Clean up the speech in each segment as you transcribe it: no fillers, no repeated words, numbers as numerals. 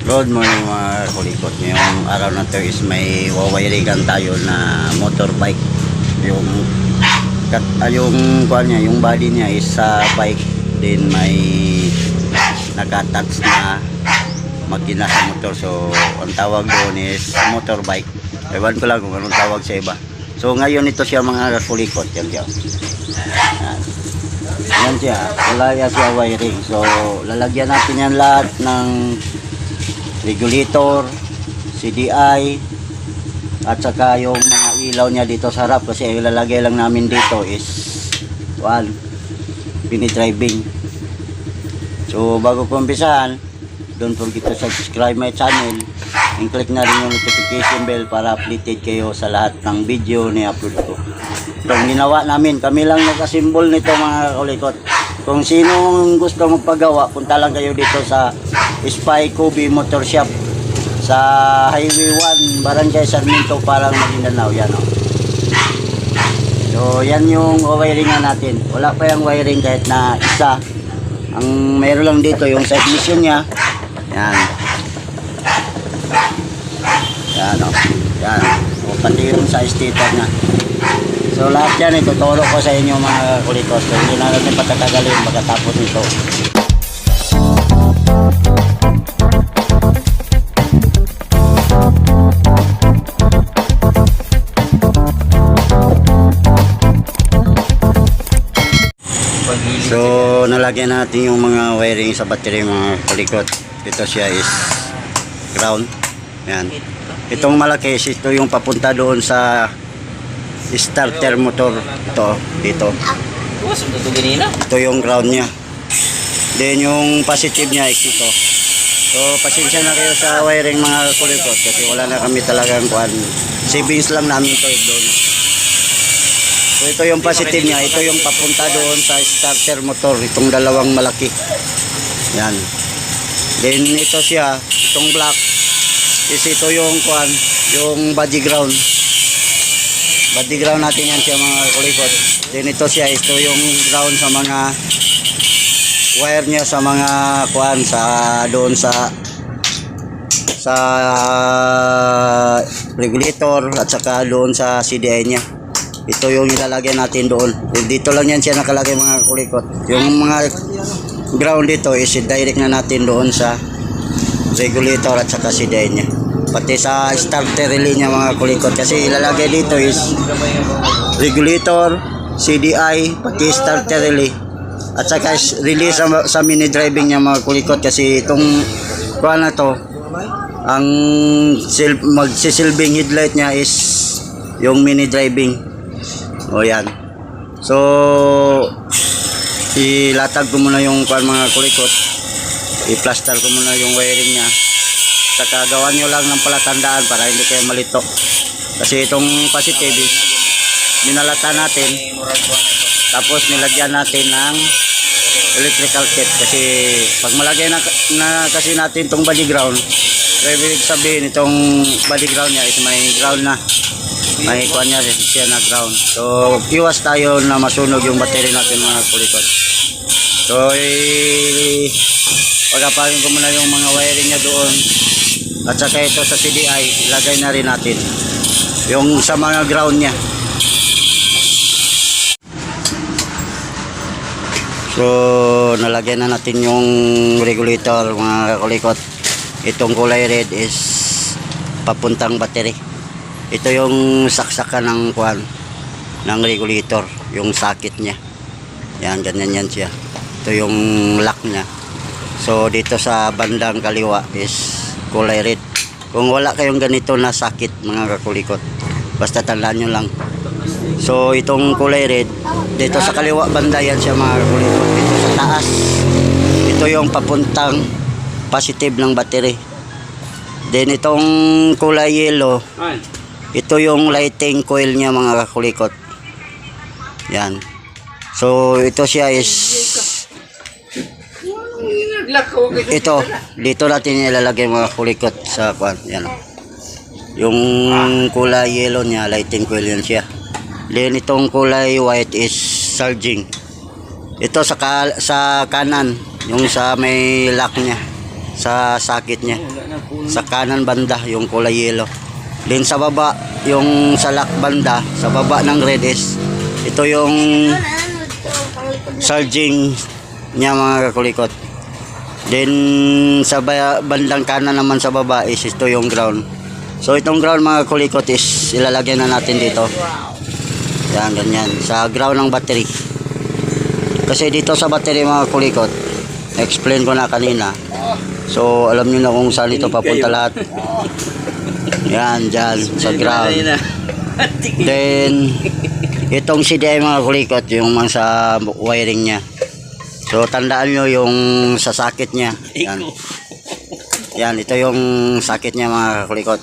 Good morning mga kulikot. Ngayong araw na to is may wawayrigan tayo na motorbike. Yung kuan niya, yung body niya is sa bike, din may naka-attach na makina sa motor. So ang tawag doon is motorbike. Ewan ko lang kung anong tawag sa iba. So ngayon ito siya mga kulikot. Yan siya. Yan siya. Wala siya wiring. So lalagyan natin yan lahat ng regulator, CDI, at saka yung mga ilaw niya dito sa harap, kasi ilalagay lang namin dito is mini driving. So bago po umpisahan, don't forget to subscribe my channel and click na rin yung notification bell para updated kayo sa lahat ng video ni upload ko. Itong ginawa namin, kami lang nagkasimbol nito mga kulikot. Kung sinong gusto magpagawa, punta lang kayo dito sa Spy Kobe Motor Shop sa Highway 1, Barangay Sarmiento, parang Maguindanao. Yan o. So yan yung wiringan natin. Wala pa yung wiring kahit na isa. Ang meron lang dito yung side mission nya. Yan. Yan o. Yan. O, pati yung sa stator nya. So lahat yan ituturo ko sa inyo mga kulikot. So hindi na natin patatagalin pagkatapos nito. So nalagyan natin yung mga wiring sa battery mga kulikot. Ito siya is ground. Yan. Itong malaki, ito yung papunta doon sa starter motor. Ito, dito. Ito yung ground nya. Then yung positive nya is ito. So pasensya na kayo sa wiring mga kulikot kasi wala na kami talagang kuan. Savings lang namin ito doon. So ito yung positive nya, ito yung papunta doon sa starter motor, itong dalawang malaki. Yan. Then ito siya, itong black is ito yung kuan, yung body ground. Body ground natin yan siya mga kulikot. Then ito siya, ito yung ground sa mga wire niya sa mga kuan sa doon sa regulator at saka doon sa CDI niya. Ito yung ilalagay natin doon. Dito lang yan siya nakalagay mga kulikot. Yung mga ground dito is direct na natin doon sa regulator at saka CDI niya. Pati sa starter relay niya mga kulikot. Kasi ilalagay dito is regulator, CDI, pati starter relay. At saka relay sa mini driving niya mga kulikot. Kasi itong kuha na to, ang magsisilbing headlight niya is yung mini driving. O yan. So ilatag ko muna yung kuan mga kulikot. I-plaster ko muna yung wiring niya. Saka gawan nyo lang ng palatandaan para hindi kayo malito. Kasi itong positive is minalata natin. Tapos nilagyan natin ng electrical kit. Kasi pag malagay na kasi natin itong body ground, so ibig sabihin itong body ground niya is may ground na. May kuha niya siya na ground. So iwas tayo na masunog yung battery natin mga kulikot. So pagkapalin ko muna yung mga wiring niya doon. At saka ito sa CDI, ilagay na rin natin yung sa mga ground niya. So nalagyan na natin yung regulator mga kulikot. Itong kulay red is papuntang battery. Ito yung saksakan ng kuan ng regulator, yung socket niya. Yan, ganyan yan siya. Ito yung lock niya. So dito sa bandang kaliwa is kulay red. Kung wala kayong ganito na socket mga kakulikot, basta tandaan nyo lang. So itong kulay red, dito sa kaliwa banda yan siya mga kakulikot. Dito sa taas, ito yung papuntang positive ng battery. Then itong kulay yellow, ito yung lighting coil niya mga kakulikot. Yan. So ito siya is ito, dito natin ilalagay mga kulikot sa kwan. Yan. Yung kulay yellow niya, lighting coil yan siya. Then itong kulay white is charging. Ito sa kanan, yung sa may lock niya, sa socket niya. sa kanan banda yung kulay yellow. Then sa baba, yung sa lock banda, sa baba ng red is ito yung charging niya mga kakulikot. Then sa bandang kanan naman sa baba is ito yung ground. So itong ground mga kakulikot is ilalagay na natin dito. Yan, ganyan. Sa ground ng battery. Kasi dito sa battery mga kakulikot, explain ko na kanina. So alam nyo na kung saan ito papunta lahat. Yan, dyan sa ground. Then itong CDI mga kakulikot, yung mga sa wiring nya. So tandaan nyo yung sa socket nya. Yan. Yan, ito yung socket nya mga kakulikot.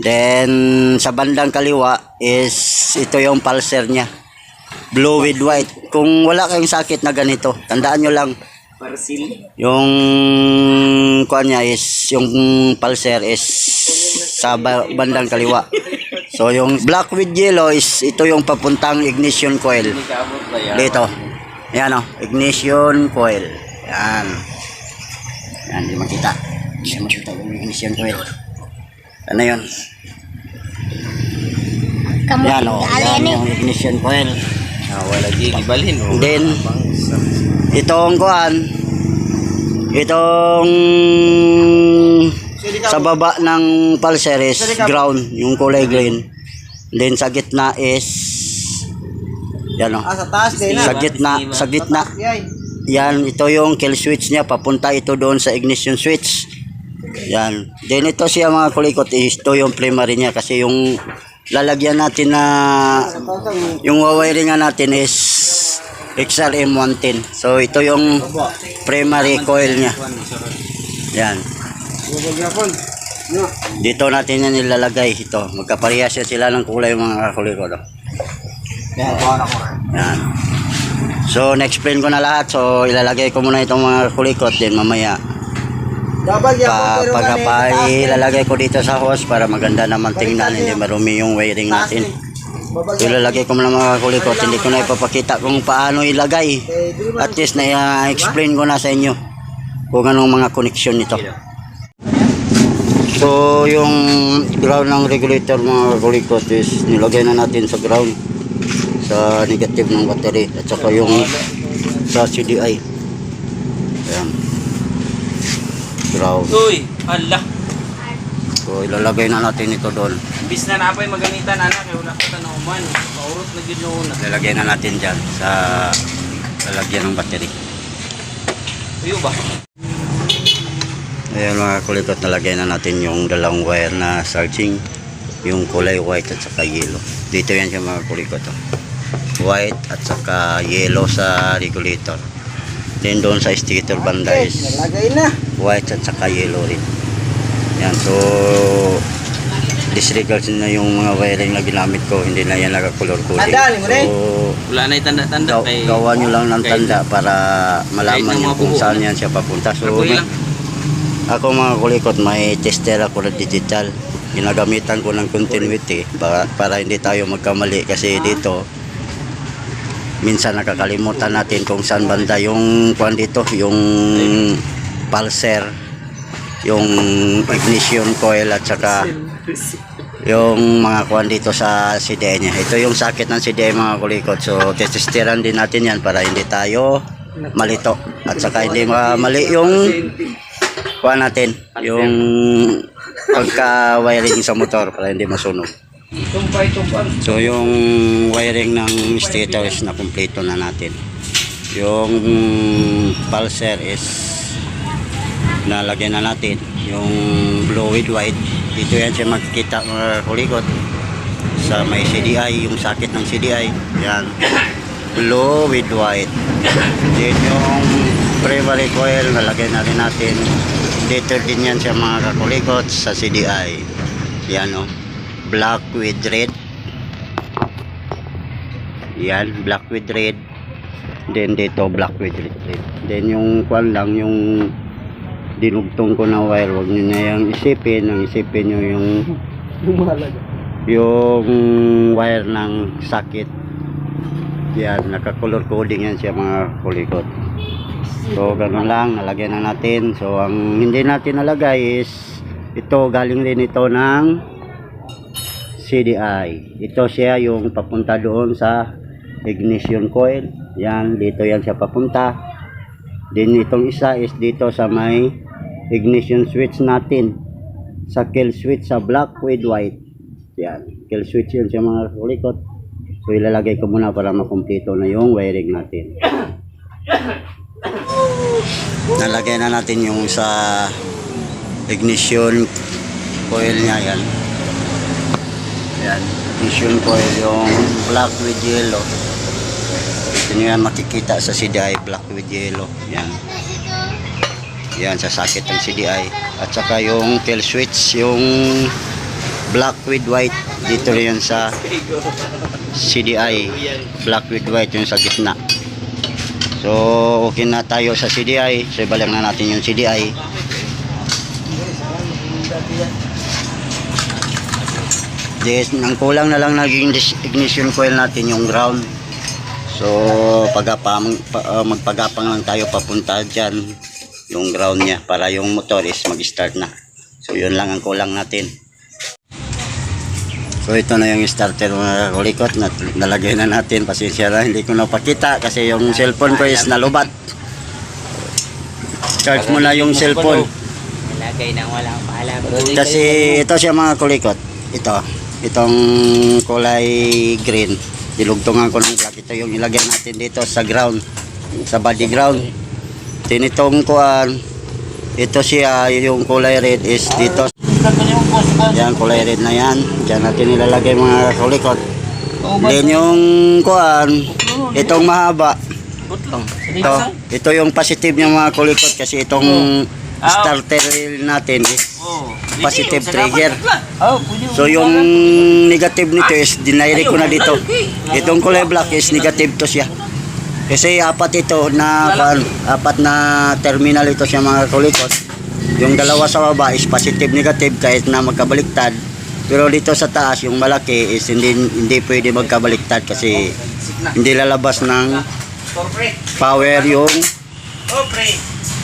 Then sa bandang kaliwa is ito yung pulser nya, blue with white. Kung wala kayong socket na ganito, tandaan nyo lang yung kuan nya is yung pulser is sa bandang kaliwa. So yung black with yellow is ito yung papuntang ignition coil dito. Yan o, ignition coil. Yan. Yan, hindi makita. Hindi makita yung ignition coil. Ano yun? Yan o, yan yung ignition coil. Wala gibalhin. Then itong kuan, itong sa baba ng pulser is ground, yung kulay green. Then sa gitna is yan o, sa gitna yan, ito yung kill switch niya, papunta ito doon sa ignition switch. Yan. Then ito siya mga kulikot, ito yung primary niya kasi yung lalagyan natin na yung wawiringan natin is XRM 110. So ito yung primary coil niya. Yan. Dito natin yan nilalagay ito. Magkaparehas sila ng kulay mga kulikot. Yan. So na-explain ko na lahat. So ilalagay ko muna itong mga kulikot din mamaya. Ilalagay ko dito sa hose para maganda naman tingnan, hindi marumi yung wiring natin. So ilalagay ko muna mga kulikot, hindi ko na ipapakita kung paano ilagay. At least na-explain ko na sa inyo kung anong mga connection nito. So yung ground ng regulator mga kulikot is nilagay na natin sa ground, sa negative ng battery at saka yung sa CDI. Ayan. Ground. Uy, ala. So ilalagay na natin ito doon. Bis na napay magamitan anak kay wala ka tanaw-man. Paurot na gid noon. Ilalagay na natin diyan sa lalagyan ng battery. Uyo ba? Ayan mga kulikot, nalagay na natin yung dalawang wire na charging, yung kulay white at saka yellow. Dito yan siya mga kulikot. White at saka yellow sa regulator. Then doon sa stator banda is white at saka yellow rin. Yan, so disregard na yung mga wiring na ginamit ko, hindi na yan naka-color coding. So Wala na itanda-tanda kay gawa nyo lang ng tanda para malaman nyo kung saan yan siya papunta. So ako mga kulikot, may tester ako na digital. Ginagamitan ko ng continuity para hindi tayo magkamali kasi dito minsan nakakalimutan natin kung saan banda yung kuan dito, yung pulser, yung ignition coil at saka yung mga kuan dito sa CDI niya. Ito yung socket ng CDI mga kulikot. So testisteran din natin yan para hindi tayo malito at saka hindi mali yung kuan natin, yung pagka-wiring sa motor para hindi masunog. So yung wiring ng stator is na kumpleto na natin. Yung pulser is nalagyan na natin. Yung blue with white, dito yan siya makikita mga kulikot sa may CDI, yung socket ng CDI. Yan, blue with white. Then yung primary coil nalagyan na rin natin. Dito din yan siya mga kakulikot sa CDI. Yan o, black with red. Yan, black with red. Then dito black with red. Then yung kwan lang, yung dinugtong ko na wire, wag nyo na yung isipin. Ang isipin nyo yung wire ng socket. Yan, naka-color coding yan siya mga kulikot. So gano'n lang, nalagyan na natin. So ang hindi natin nalagay is ito galing rin ito ng CDI. Ito siya yung papunta doon sa ignition coil. Yan, dito yan siya papunta. Then itong isa is dito sa may ignition switch natin. Sa kill switch sa black with white. Yan, kill switch yun siya mga kulikot. So ilalagay ko muna para makumpleto na yung wiring natin. Nalagay na natin yung sa ignition coil niya. Yan. Yan, ignition coil yung black with yellow. Ito nyo yan makikita sa CDI, black with yellow. Yan. Yan, sa socket ng CDI. At saka yung kill switch, yung black with white. Dito rin yan sa CDI. Black with white yung sa gitna. So, okay na tayo sa CDI. So, ibalik na natin yung CDI. Yes, ang kulang na lang naging ignition coil natin yung ground. So magpagapang lang tayo papunta dyan yung ground niya para yung motor is mag-start na. So yun lang ang kulang natin. So ito na yung starter mga kulikot na nalagay na natin. Pasensya na hindi ko napakita kasi yung cellphone ko is nalubat. Charge mo na yung cellphone. Nalagay nang walang paalam. Kasi ito siya mga kulikot. Itong kulay green. Dilugtungan ko ng black. Ito yung ilagay natin dito sa ground. Sa body ground. Tinitong kuan. Ito siya yung kulay red is dito. Yan kulay red na yan. Diyan natin ilalagay mga kulikot. Then yung kuan. Itong mahaba. Ito yung positive ng mga kulikot kasi itong starter wheel natin is positive trigger. So yung negative nito is dinire ko na dito. Itong kulay black is negative to siya. Kasi apat na terminal ito siya mga kulikot. Yung dalawa sa baba is positive negative kahit na magkabaliktad. Pero dito sa taas yung malaki is hindi pwede magkabaliktad kasi hindi lalabas ng power yung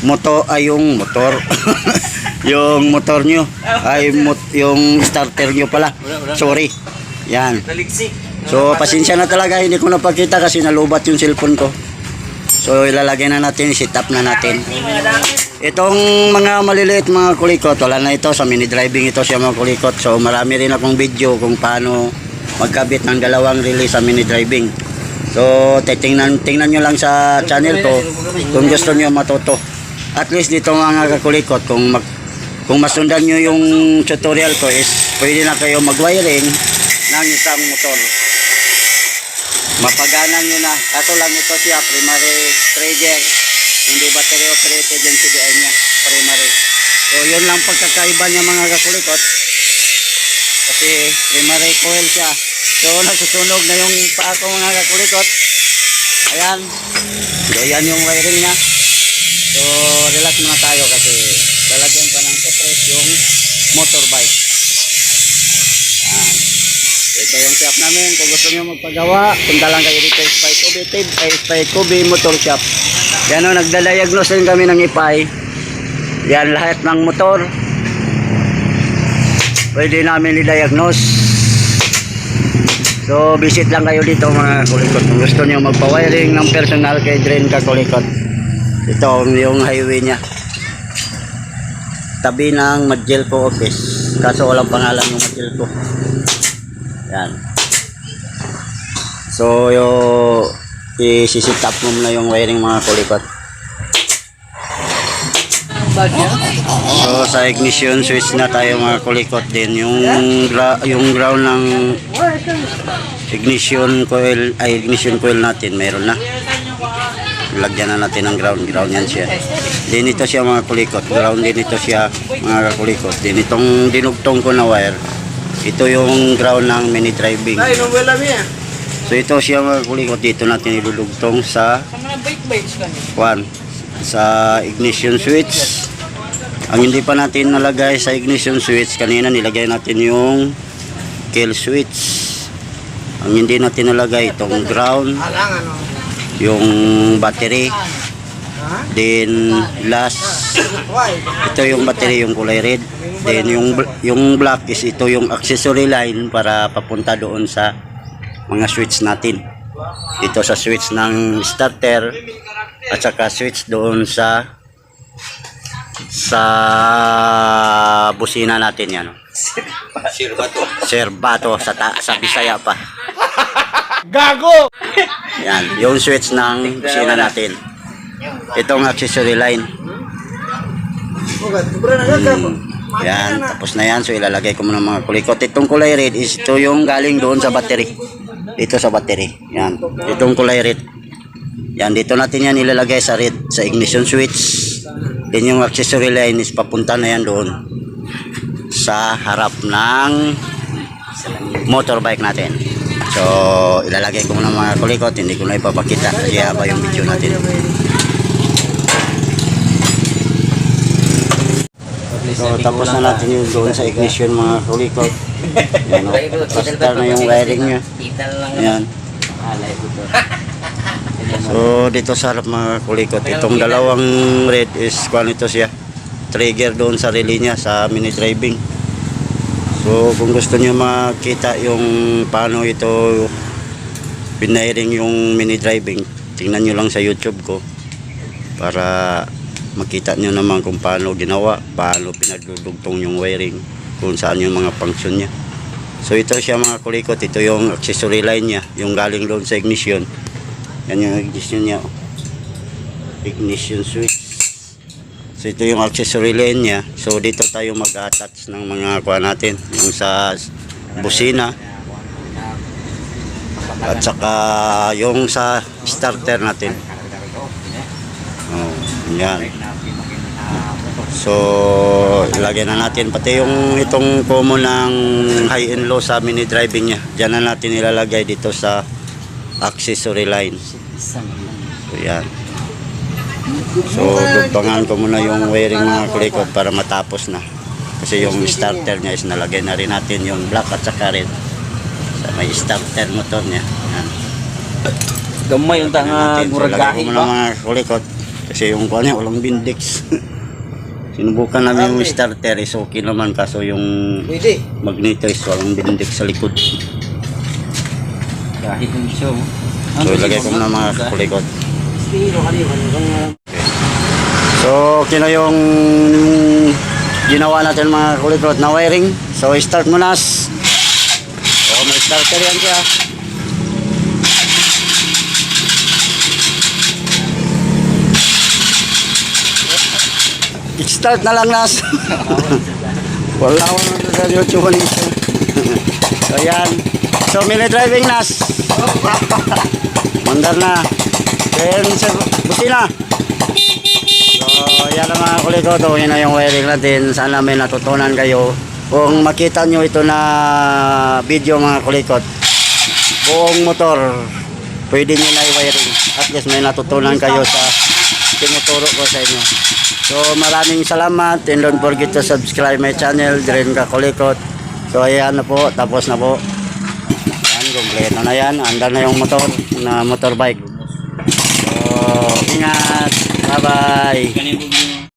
motor ay yung motor yung motor nyo ay yung starter nyo pala, sorry. Yan, so pasensya na talaga hindi ko napakita kasi nalubat yung cellphone ko. So ilalagay na natin, set up na natin itong mga maliliit mga kulikot. Wala na ito, sa mini driving ito siya mga kulikot. So marami rin akong video kung paano magkabit ng dalawang relay sa mini driving. So tingnan nyo lang sa channel ko kung gusto nyo matuto. At least dito mga kakulikot, kung masundan nyo yung tutorial ko is pwede na kayo mag-wiring ng isang motor. Mapaganan nyo na. Kaso lang ito siya primary trigger, hindi battery operated yung CDI niya, primary. So yun lang pagkakaiba niya mga kakulikot. Kasi primary coil siya. So nasusunog na yung paa ko mga kakulikot. Ayan. So yan yung wiring niya. So relax muna tayo kasi lalagyan pa ng petres yung motorbike. Ayan. So, ito yung shop namin. Kung gusto nyo magpagawa, punta lang kayo dito sa Spy Kubi Motor Shop. Yan o, nagdadiagnose din kami ng ipay. Yan lahat ng motor pwede namin i-diagnose. So visit lang kayo dito mga kulikot kung gusto nyo magpa-wiring ng personal kay Drain Kakulikot. Ito yung highway niya, tabi ng Magelco office, kaso walang pangalan yung Magelco. Yan. So i-sit up mo muna yung wiring mga kulikot. So sa ignition switch na tayo mga kulikot din. Yung ground ng ignition coil natin meron na. Lagyan na natin ng ground yan siya. Din ito siya mga kulikot, ground din ito siya mga kulikot. Din itong dinugtong ko na wire, ito yung ground ng mini driving. So ito siya mga kulikot, dito natin ilulugtong sa ignition switch. Ang hindi pa natin nalagay sa ignition switch, kanina nilagay natin yung kill switch. Ang hindi natin nalagay itong ground, yung battery, Then last, ito yung battery, yung kulay red. Then yung black is ito yung accessory line para papunta doon sa mga switch natin. Ito sa switch ng starter at saka switch doon sa busina natin yan. Serbato sa Bisaya pa. Gago! Yan, yung switch ng busina natin. Itong accessory line. Yan, tapos na yan. So ilalagay ko muna mga kulikot. Itong kulay red is ito yung galing doon sa battery. Dito sa battery. Yan, itong kulay red. Yan, dito natin yan ilalagay sa red, sa ignition switch. Then yung accessory line is papunta na yan doon sa harap ng motorbike natin. So ilalagay ko muna mga kulikot. Hindi ko na ipapakita kasi haba yung video natin. So tapos na natin yung doon sa ignition mga kulikot. Yan o, pastar na yung wiring nya. Yan. So dito sa harap mga kulikot, itong dalawang red is kung ito siya, trigger doon sa relay niya sa mini driving. So kung gusto niyo makita yung paano ito piniring yung mini driving, tingnan nyo lang sa YouTube ko para makita nyo naman kung paano ginawa, paano pinagdudugtong yung wiring, kung saan yung mga function niya. So ito siya mga kulikot, ito yung accessory line niya, yung galing doon sa ignition. Yan yung ignition niya, ignition switch. So ito yung accessory line niya. So dito tayo mag-attach ng mga kuha natin, yung sa busina at saka yung sa starter natin. Oh, yan. So ilagay na natin pati yung itong common ng high and low sa mini driving niya. Diyan na natin ilalagay dito sa accessory line. So yan. So dugtungan ko muna yung wiring mga kulikot para matapos na. Kasi yung starter niya is nalagay na rin natin yung black at saka red. So, may starter motor niya. Yan. Gamay yung tanga So, lagay ko muragahi muna pa. mga kulikot. Kasi yung kuha niya walang bindix. Sinubukan namin yung starter is okay naman, kaso yung magneto is walang bindix sa likod. Kahit yung show. So ilagay ko muna mga kulikot. So okay na yung ginawa natin mga kulikot na wiring. So start mo na. So may starter yan siya. Start na lang nas. Wala ko na sa YouTube ni. So yan. So mini driving nas. Mandar na. Then busina. So yan ang mga kulikot. Yun na yung wiring natin. Sana may natutunan kayo. Kung makita nyo ito na video mga kulikot, buong motor pwede nyo na i-wiring. At least may natutunan kayo sa tinuturo ko sa inyo. So maraming salamat, and don't forget to subscribe my channel, Dren Kakulikot. So ayan na po, tapos na po. Ayan, kompleto na yan. Andar na yung motor na motorbike. So ingat, bye bye.